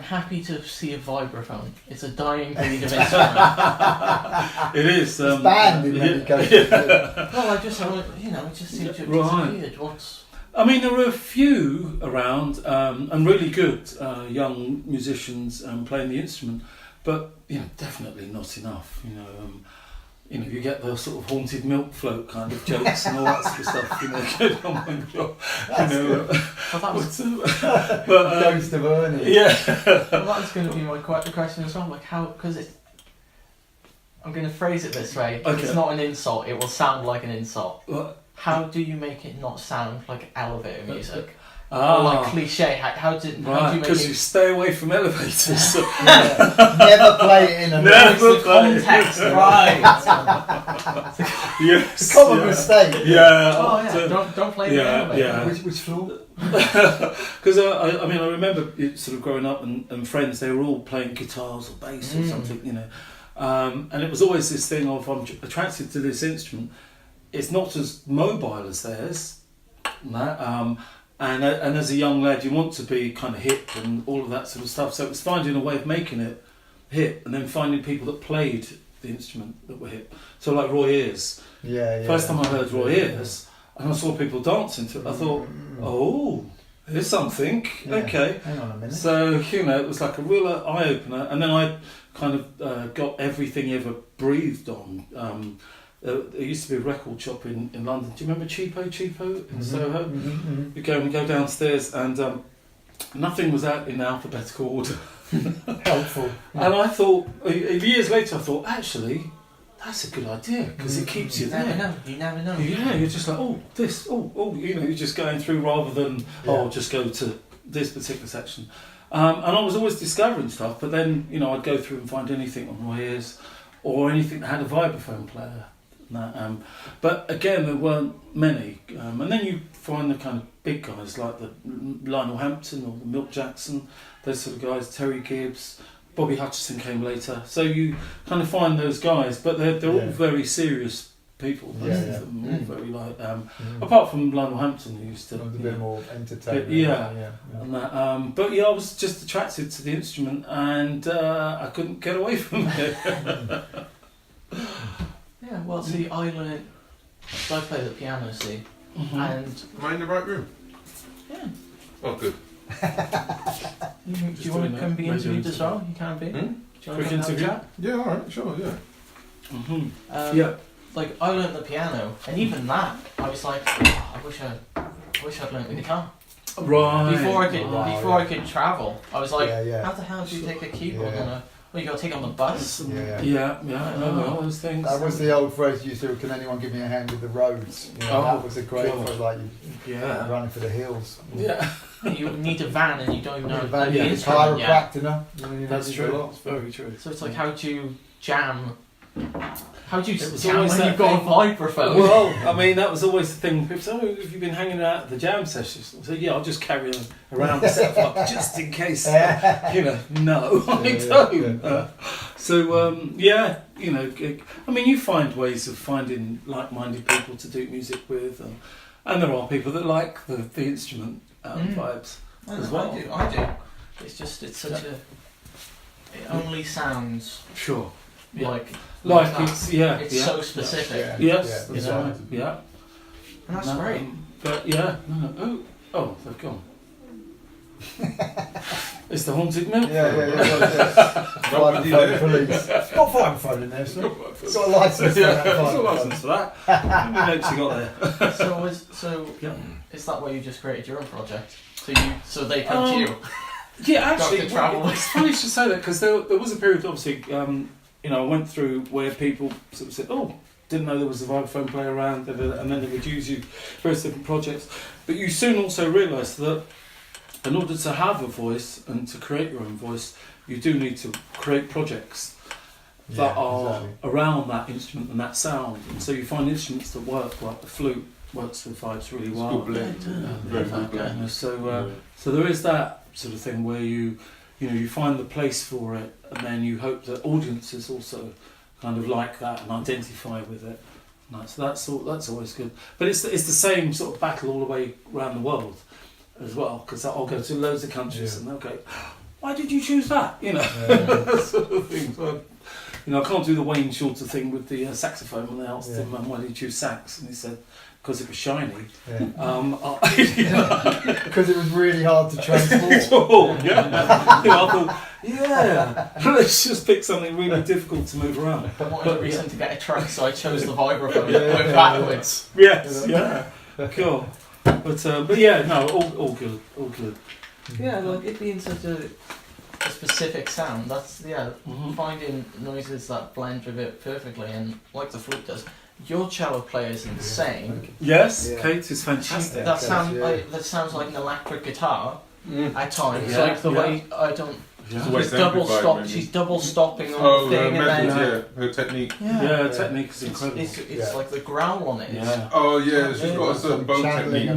happy to see a vibraphone. It's a dying breed of instrument. It is. It's banned in many countries. Well, it just seems to have disappeared. I mean, there are a few around, and really good young musicians playing the instrument, but definitely not enough. You get those sort of haunted milk float kind of jokes and all that sort of stuff. Oh my God. But Ghost of Ernie. Yeah. Well, that's going to be my question as well. Like how? Because I'm going to phrase it this way. Okay. It's not an insult. It will sound like an insult. What? How do you make it not sound like elevator music? Or like cliche? How do you make it? Because you stay away from elevators. Never play it in a Never play context, right? Yes. It's a common mistake. Yeah. Oh yeah. Don't play in the elevator. Yeah. Which floor? Because I remember sort of growing up and friends, they were all playing guitars or bass or something, and it was always this thing of I'm attracted to this instrument. It's not as mobile as theirs, and as a young lad, you want to be kind of hip and all of that sort of stuff. So it was finding a way of making it hip, and then finding people that played the instrument that were hip. So like Roy Ayers. First time I heard Roy Ayers, and I saw people dancing to it, I thought, oh, there's something. Yeah. Okay. Hang on a minute. So it was like a real eye opener, and then I kind of got everything he ever breathed on. There used to be a record shop in London. Do you remember Cheapo in Soho? You go downstairs, and nothing was out in alphabetical order. Helpful. And I thought, years later, actually, that's a good idea because it keeps you there. You never know. Yeah, you're just like, you're just going through rather than just go to this particular section. And I was always discovering stuff, but then I'd go through and find anything on my ears or anything that had a vibraphone player. But again, there weren't many, and then you find the kind of big guys like the Lionel Hampton or the Milt Jackson, those sort of guys, Terry Gibbs, Bobby Hutcherson came later. So you kind of find those guys, but they're all very serious people. All very apart from Lionel Hampton, who used to a bit more entertaining. And that, but I was just attracted to the instrument, and I couldn't get away from it. Yeah, well, see, I play the piano, see, and... Am I in the right room? Yeah. Oh, good. Do you want to come be interviewed as well? You can be. Do you want to come have a chat? Yeah, alright, sure, yeah. Like, I learnt the piano, and even that, I was like, I wish I'd learnt the guitar. Right. Before I could travel, I was like, Yeah. how the hell do you take a keyboard on a... Well, you got to take it on the bus. I remember all those things. That was the old phrase you used to, can anyone give me a hand with the roads? That was a great phrase, like running for the hills. Yeah. You need a van and you don't even know the the instrument yet. That's true. It's very true. So it's like, how do you jam? How do you It was jam always when that you've got a vibraphone? Well, I mean, that was always the thing. People say, "Oh, have you been hanging out at the jam sessions?" I said, "Yeah, I'll just carry them around the set up just in case." No, I don't. I mean, you find ways of finding like-minded people to do music with, and there are people that like the instrument vibes as well. I do. It's such a... It only sounds... Sure. Like it's so specific. Yes, that's right. Yeah. And that's great. But they've gone. It's the haunted milk. Phone police. Got vibraphone in there, so got a license for that. Got a license for that. How many notes you got there? Is that why you just created your own project? So they come to you. Yeah, actually, It's funny you should say that because there was a period, obviously. I went through where people sort of said, didn't know there was a vibraphone player around, and then they would use you for various different projects. But you soon also realised that in order to have a voice and to create your own voice, you do need to create projects that are around that instrument and that sound. And so you find instruments that work, like the flute works with vibes really well. It's good blend. Very good blend. So there is that sort of thing where you find the place for it, and then you hope that audiences also kind of like that and identify with it. So that's always good. But it's the same sort of battle all the way around the world as well, because I'll go to loads of countries and they'll go, why did you choose that? You know, that sort of thing. So, you know, I can't do the Wayne Shorter thing with the saxophone when they asked him, why did you choose sax? And he said, because it was shiny. Because it was really hard to transport. I thought, let's just pick something really difficult to move around. I wanted a reason to get a track, so I chose the vibraphone and went backwards. Yes, cool. But yeah, no, all good. Yeah, like it being such a specific sound, that's, finding noises that blend with it perfectly, and like the flute does. Your cello player is insane. Yes, Kate is fantastic. That sounds like an electric guitar at times. Like the way I don't. She's double stopping on the thing, and then her technique. Yeah, technique is incredible. It's like the growl on it. Yeah. Oh yeah, she's got a certain bow technique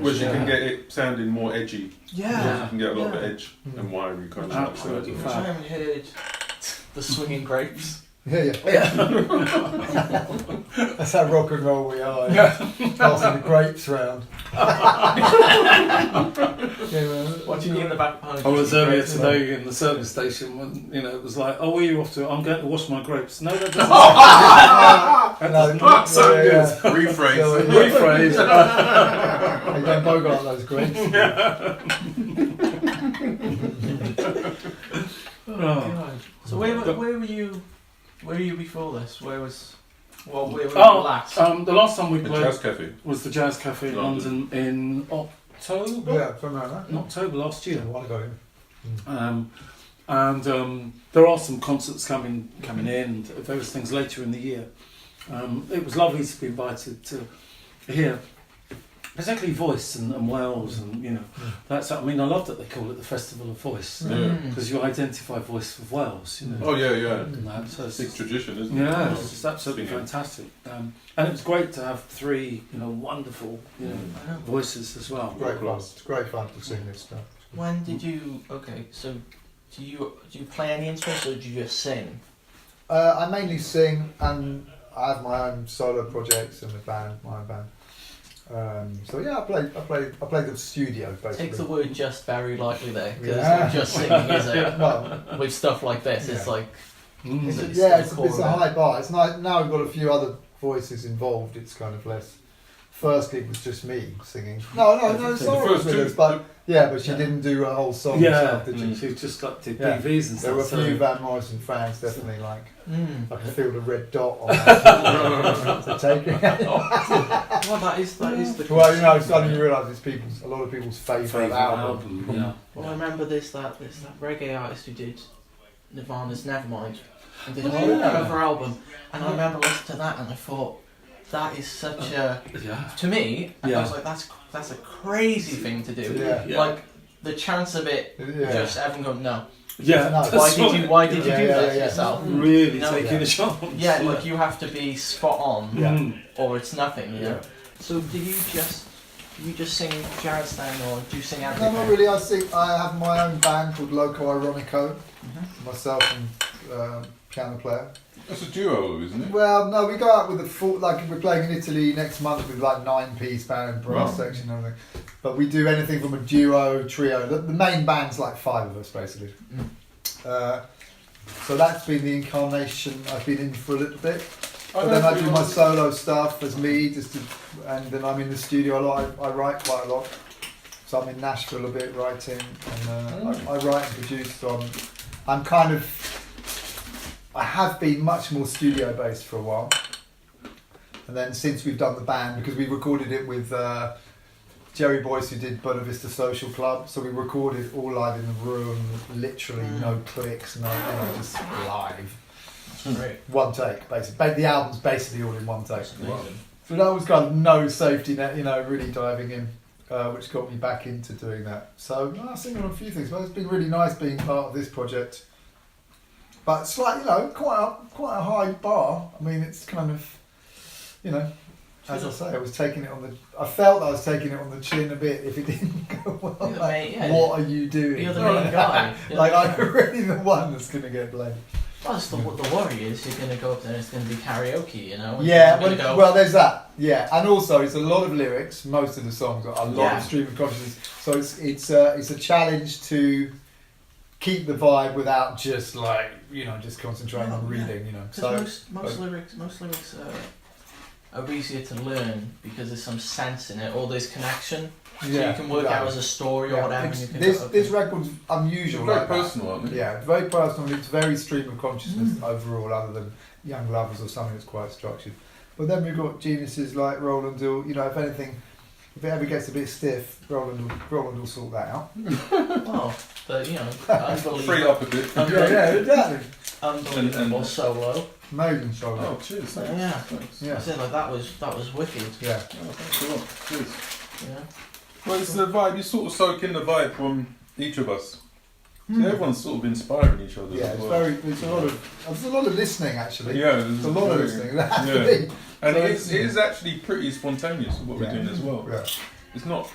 where she can get it sounding more edgy. Yeah. She can get a lot of edge and wiry kind of Absolutely. I haven't heard the swinging grapes. Yeah. That's how rock and roll we are. Passing the grapes round. Watching you in the back behind. I was earlier today in the service station when it was like, oh, where are you off to? I'm going to wash my grapes. No, that doesn't. That's so good. Rephrase. Rephrase. You don't bogart those grapes. So where were you? Where were you before this? Where were you last? The last time we The played Jazz Cafe. was the Jazz Cafe in London in October. Yeah, something like that. In October last year. A while ago. There are some concerts coming in, and various things later in the year. It was lovely to be invited to hear, particularly voice and Wales, and that's. I mean, I love that they call it the Festival of Voice because you identify voice with Wales. Oh yeah. And that, so it's big tradition, isn't it? Yeah, it's just absolutely fantastic. And it was great to have three, wonderful, voices as well. Great fun. It's great fun to sing this stuff. When did you? Okay, so do you play any instruments or do you just sing? I mainly sing, and I have my own solo projects and my own band. So yeah, I play the studio basically. Take the word "just" very lightly there, because it's not just singing, is it? No. With stuff like this, it's like it's a high bar. It's not, now we've got a few other voices involved. It's kind of less. First gig was just me singing. No, Sarah was with us, but she didn't do a whole song herself, did she? She just did BVs and stuff. There were a few Van Morrison fans definitely like. I could feel the red dot on that. To take it. Well, that is the. Well, suddenly you realise it's a lot of people's favourite album. Yeah. Well, I remember that reggae artist who did Nirvana's Nevermind and did a whole cover album, and I remember listening to that and I thought, that is such a to me. I was like, that's a crazy thing to do. Yeah. Like the chance of it, just everyone going no. Yeah. Why did you do that to yourself? Really taking a chance. Yeah, like you have to be spot on, or it's nothing. You know. So do you just sing jazz then, or do you sing everything? No, not really. I have my own band called Loco Ironico. Myself and piano player. That's a duo, isn't it? Well, no, we go out with a full, like we're playing in Italy next month with like 9-piece band, brass section and everything. But we do anything from a duo, trio. The main band's like 5 of us basically. So that's been the incarnation I've been in for a little bit. But then I do my solo stuff as me, and then I'm in the studio a lot. I write quite a lot. So I'm in Nashville a bit writing, and I write and produce. So I'm kind of. I have been much more studio based for a while, and then since we've done the band, because we recorded it with Jerry Boyce, who did Buena Vista Social Club, so we recorded all live in the room, literally no clicks, just live. Great. One take, basically. The album's basically all in one take. So that was kind of no safety net, really diving in, which got me back into doing that. So I sing on a few things, but it's been really nice being part of this project. But it's like, quite a high bar. I mean, it's kind of, as I say, I felt I was taking it on the chin a bit if it didn't go well. What are you doing? You're the main guy. I'm really the one that's going to get blamed. Well, the worry is you're going to go up there and it's going to be karaoke, Yeah, well, there's that. Yeah, and also it's a lot of lyrics. Most of the songs got a lot of stream of consciousness. So it's a challenge to keep the vibe without just like just concentrating on reading. So most lyrics are easier to learn because there's some sense in it, or there's connection. So you can work out as a story or whatever. This record's unusual. Very like personal, aren't they? Yeah, it's very personal. It's very stream of consciousness overall, other than Young Lovers or something that's quite structured. But then we've got geniuses like Roland who, if anything, if it ever gets a bit stiff, Roland will sort that out. Well, but unbelievable. Free up a bit. Yeah, exactly. Unbelievable solo. Amazing solo. Oh, cheers. Thanks. Yeah. Thanks. I said that was wicked. Yeah. Oh, thanks a lot. Cheers. Yeah. Well, it's the vibe. You sort of soak in the vibe from each of us. So everyone's sort of inspiring each other. Yeah, as well. there's a lot of listening actually. Yeah, there's a lot of listening. That has to be. And So it is actually pretty spontaneous what we're doing as well. Yeah. It's not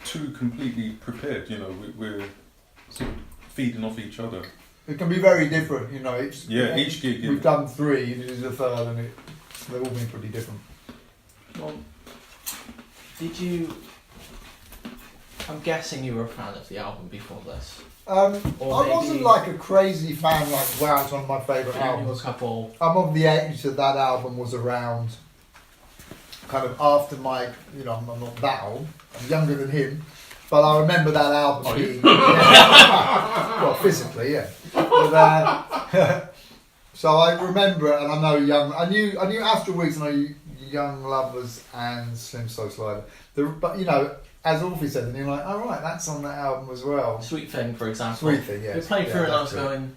too completely prepared. We're sort of feeding off each other. It can be very different. Each gig. We've done 3. This is the 3rd, and they've all been pretty different. Well, I'm guessing you were a fan of the album before this. I wasn't like a crazy fan, like, wow, it's one of my favourite albums. A couple. I'm of the age that around was around, kind of after my, I'm not that old, I'm younger than him, but I remember that album being, well, physically, yeah. But, so I remember it, and I knew Astral Weeks, and I knew Young Lovers and Slim So Slider. But, as Orphy said, and you're like, oh right, that's on that album as well. Sweet Thing, for example. Sweet Thing, yeah. We played through and I was going,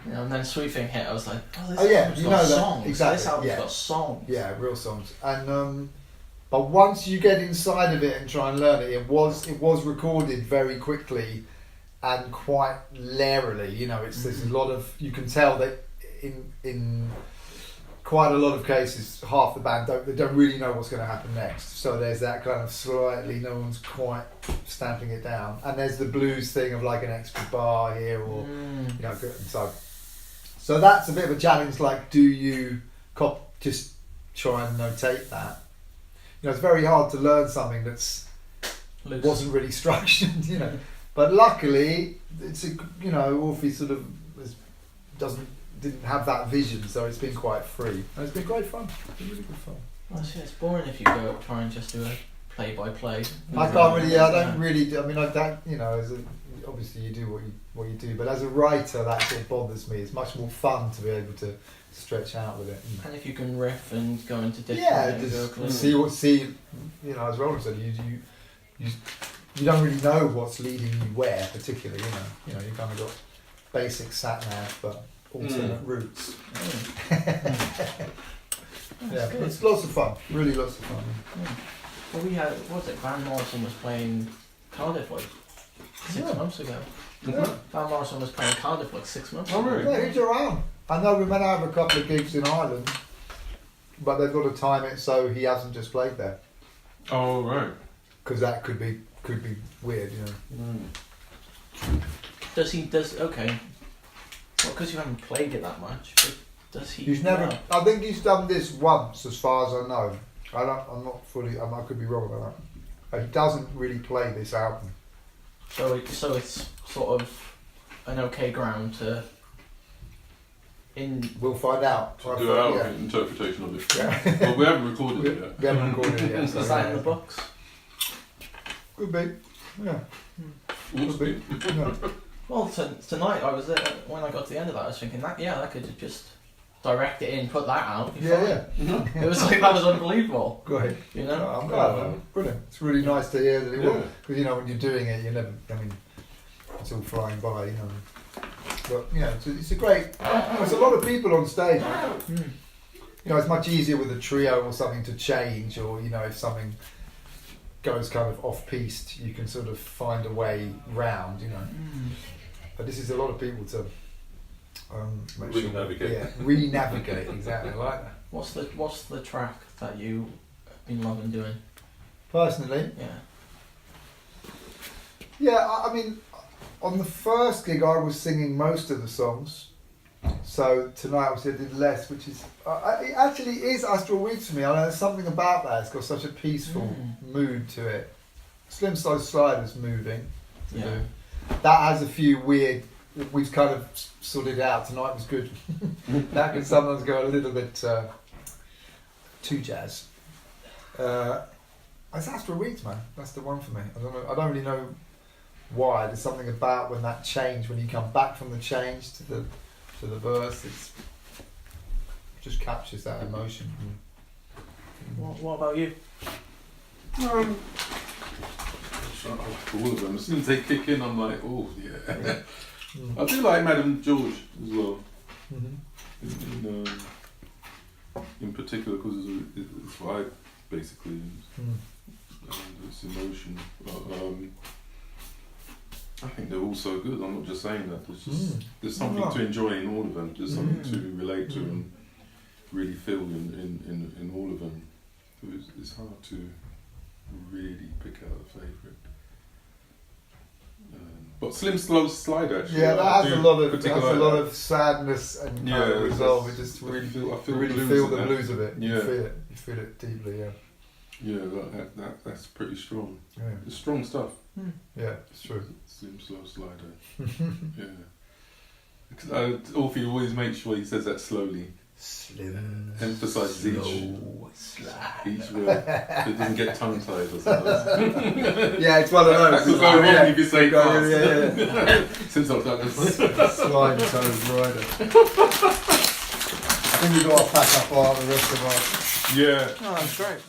and then Sweet Thing hit, I was like, this album's got that, songs. exactly. This album's got songs. Yeah, real songs. And but once you get inside of it and try and learn it, it was recorded very quickly and quite lairily. There's a lot of, you can tell that in quite a lot of cases, half the band don't really know what's going to happen next. So there's that kind of slightly, no one's quite stamping it down. And there's the blues thing of like an extra bar here, or so that's a bit of a challenge. Like, do you just try and notate that? It's very hard to learn something that's wasn't really structured. But luckily, it's Orphy sort of didn't have that vision, so it's been quite free. And it's been great fun. It's been really good fun. Well, it's boring if you go try and just do a play-by-play. I can't really. I don't really. I mean, I don't. Obviously you do what you do, but as a writer, that sort of bothers me. It's much more fun to be able to stretch out with it. And if you can riff and go into different just see. As Roland said, you don't really know what's leading you where, particularly. You kind of got basic sat nav, but alternate routes. Yeah, it's lots of fun. Really lots of fun. Well, we had, Van Morrison was playing Cardiff like 6 months ago. Yeah. Van Morrison was playing Cardiff like 6 months ago. Oh, really? Yeah, he's around. I know we meant to have a couple of gigs in Ireland, but they've got to time it so he hasn't just played there. Oh, right. Because that could be weird, Okay. Well, because you haven't played it that much, but does he? He's never. know? I think he's done this once, as far as I know. I'm not fully. I could be wrong about that. He doesn't really play this album. So it's sort of an okay ground to. We'll find out. To do our interpretation of it. Yeah. Well, we haven't recorded it yet. We haven't recorded it yet. Is that in the books? Could be. Yeah. Could be. Yeah. Well, tonight I was there, when I got to the end of that, I was thinking that I could just direct it in, put that out. Yeah. It was like, that was unbelievable. Great. I'm glad. Brilliant. It's really nice to hear that it will. Because when you're doing it, you never. It's all flying by. But it's a great. There's a lot of people on stage. It's much easier with a trio or something to change, or if something goes kind of off-piste, you can sort of find a way round, But this is a lot of people to re-navigate. Yeah, re-navigate, exactly like that. What's the track that you've been loving doing? Personally? Yeah. Yeah, I mean, on the first gig I was singing most of the songs. So tonight obviously I did less, which is it actually is Astral Weeks for me. I know there's something about that. It's got such a peaceful mood to it. Slim So Slider's moving. Yeah. That has a few weird we've kind of sorted it out. Tonight was good. That can sometimes go a little bit too jazz. It's Astral Weeds, man. That's the one for me. I don't know. I don't really know why. There's something about when that change, when you come back from the change to the verse, it just captures that emotion. What about you? All of them. As soon as they kick in, I'm like, oh yeah. I do like Madame George as well. In particular, because it's vibe basically, and it's emotion. I think they're all so good. I'm not just saying that. There's something to enjoy in all of them. There's something to relate to and really feel in all of them. It's hard to really pick out a favourite. But Slim Slow Slide actually. Yeah, that has a lot of sadness and kind of resolve. It just really feel the blues of it. Yeah. You feel it deeply. Yeah. Yeah, that's pretty strong. Yeah. It's strong stuff. Yeah, it's true. Slim Slow Slider. Yeah. Orphy always makes sure he says that slowly. Slim. Emphasises each word. So it doesn't get tongue tied or something. Yeah, it's one of those. That could go wrong if you say fast. Yeah. Since I've done this. Slime toes rider. I think we've got to pack up the rest of our. Yeah. Oh, that's great.